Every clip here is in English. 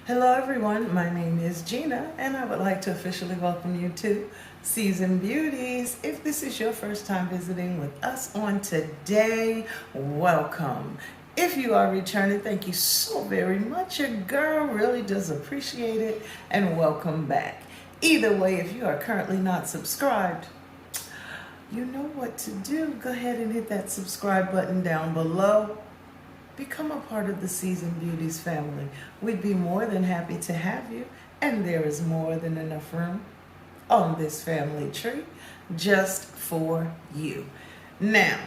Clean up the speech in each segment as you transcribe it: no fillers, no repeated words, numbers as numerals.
Hello everyone, my name is Gina and I would like to officially welcome you to Season Beauties. If this is your first time visiting with us on today, welcome. If you are returning, thank you so very much. Your girl really does appreciate it and welcome back. Either way, if you are currently not subscribed, you know what to do. Go ahead and hit that subscribe button down below. Become a part of the Season Beauties family. We'd be more than happy to have you, and there is more than enough room on this family tree just for you. Now,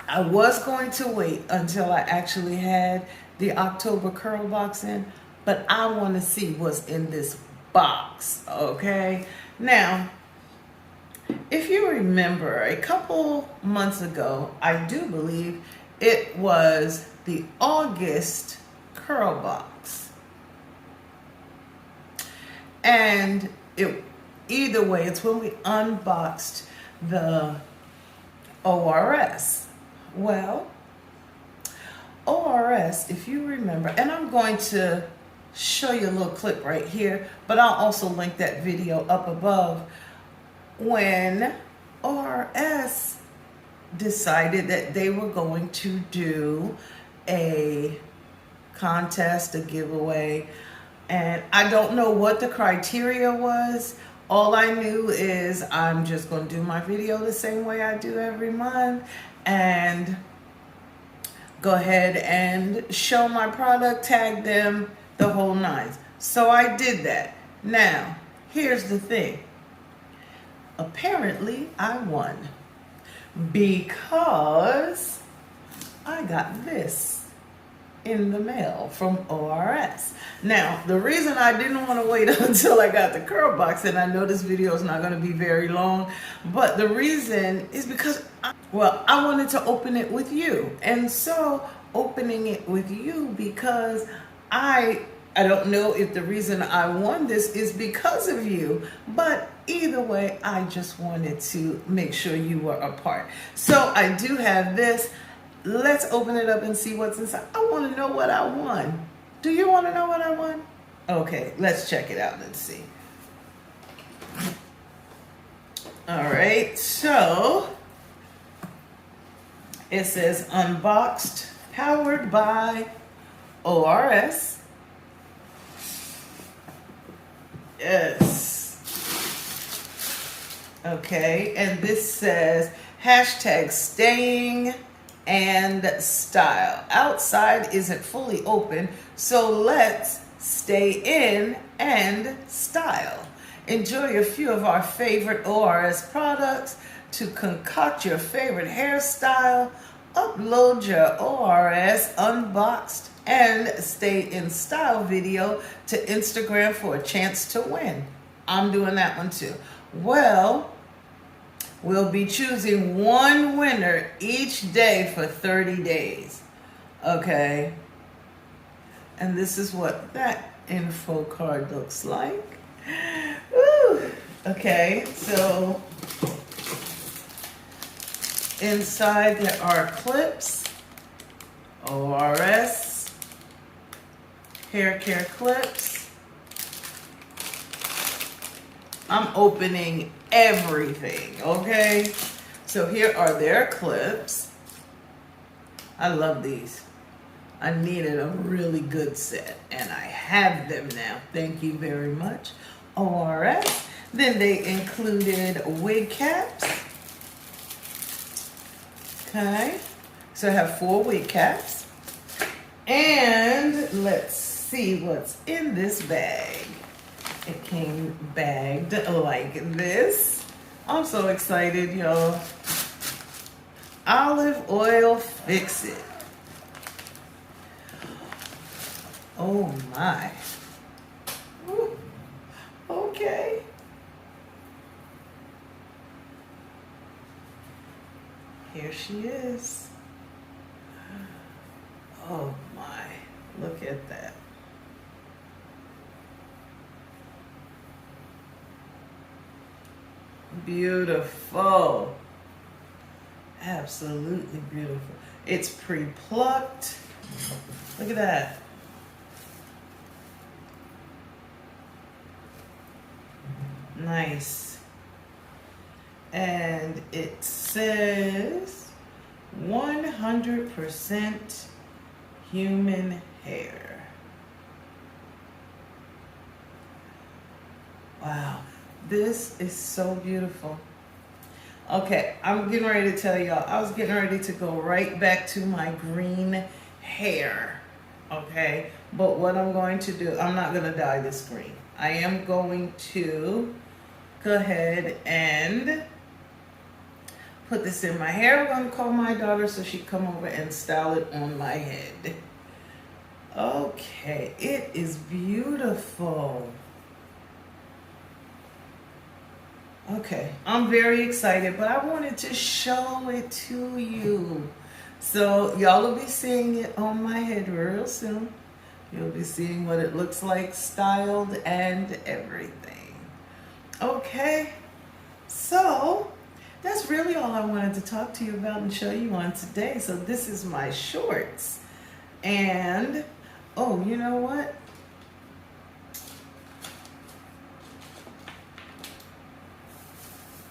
I was going to wait until I actually had the October Curlbox in, but I want to see what's in this box, okay? Now, if you remember, a couple months ago, I do believe it was the August Curlbox. And either way, it's when we unboxed the ORS. Well, ORS, if you remember, and I'm going to show you a little clip right here, but I'll also link that video up above. When ORS decided that they were going to do a contest, a giveaway, and I don't know what the criteria was. All I knew is I'm just going to do my video the same way I do every month and go ahead and show my product, tag them, the whole nines. So I did that. Now, here's the thing. Apparently, I won because I got this in the mail from ORS. Now, the reason I didn't want to wait until I got the Curlbox, and I know this video is not going to be very long, but the reason is because, I wanted to open it with you. And so, opening it with you because I don't know if the reason I won this is because of you, but either way, I just wanted to make sure you were a part. So I do have this. Let's open it up and see what's inside. I want to know what I won. Do you want to know what I won? Okay, let's check it out and see. All right, so it says unboxed, powered by ORS. Yes. Okay, and this says hashtag staying and style. Outside isn't fully open, so let's stay in and style. Enjoy a few of our favorite ORS products to concoct your favorite hairstyle. Upload your ORS unboxed and stay in style video to Instagram for a chance to win. I'm doing that one too. Well, we'll be choosing one winner each day for 30 days. Okay. And this is what that info card looks like. Woo. Okay, so inside there are clips, ORS, hair care clips. I'm opening everything, okay? So here are their clips. I love these. I needed a really good set, and I have them now. Thank you very much, ORS. Then they included wig caps. Okay, so I have 4 wig caps. And let's see what's in this bag. It came bagged like this. I'm so excited, y'all. Olive oil fix it. Oh my. Ooh. Okay. Here she is. Oh my. Look at that. Beautiful. Absolutely beautiful. It's pre-plucked. Look at that. Nice. And it says 100% human hair. Wow, this is so beautiful. Okay, I'm getting ready to tell y'all, I was getting ready to go right back to my green hair. Okay, but what I'm going to do, I'm not going to dye this green. I am going to go ahead and put this in my hair. I'm going to call my daughter so she come over and style it on my head. Okay, it is beautiful. Okay, I'm very excited, but I wanted to show it to you. So y'all will be seeing it on my head real soon. You'll be seeing what it looks like, styled and everything. Okay, so that's really all I wanted to talk to you about and show you on today. So this is my shorts. And, oh, you know what?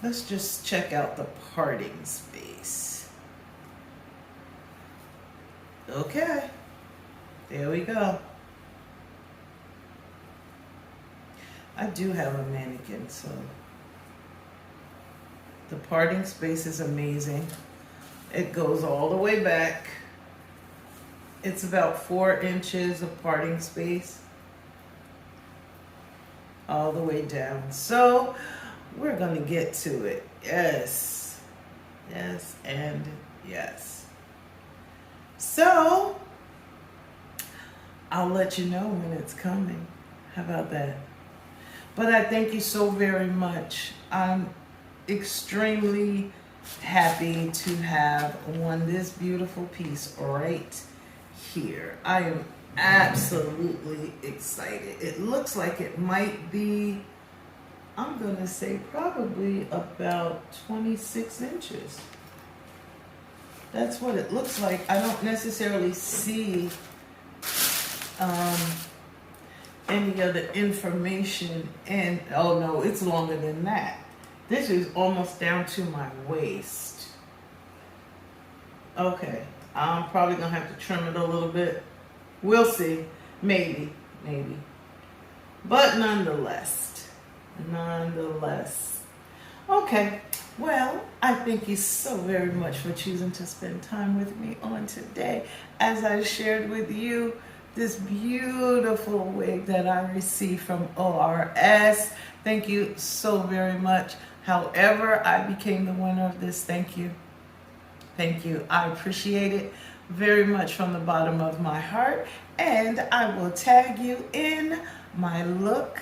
Let's just check out the parting space. Okay, there we go. I do have a mannequin, so the parting space is amazing. It goes all the way back. It's about 4 inches of parting space all the way down. So we're going to get to it. Yes. Yes and yes. So I'll let you know when it's coming. How about that? But I thank you so very much. I'm extremely happy to have won this beautiful piece right here. I am absolutely excited. It looks like it might be, I'm going to say probably about 26 inches. That's what it looks like. I don't necessarily see any other information. And, oh no, it's longer than that. This is almost down to my waist. Okay, I'm probably going to have to trim it a little bit. We'll see. Maybe. But nonetheless. Okay, well, I thank you so very much for choosing to spend time with me on today as I shared with you this beautiful wig that I received from ORS. Thank you so very much. However I became the winner of this, thank you. Thank you. I appreciate it very much from the bottom of my heart. And I will tag you in my look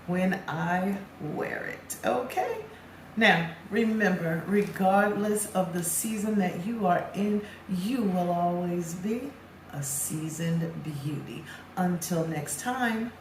when I wear it. Okay? Now, remember, regardless of the season that you are in, you will always be a seasoned beauty. Until next time.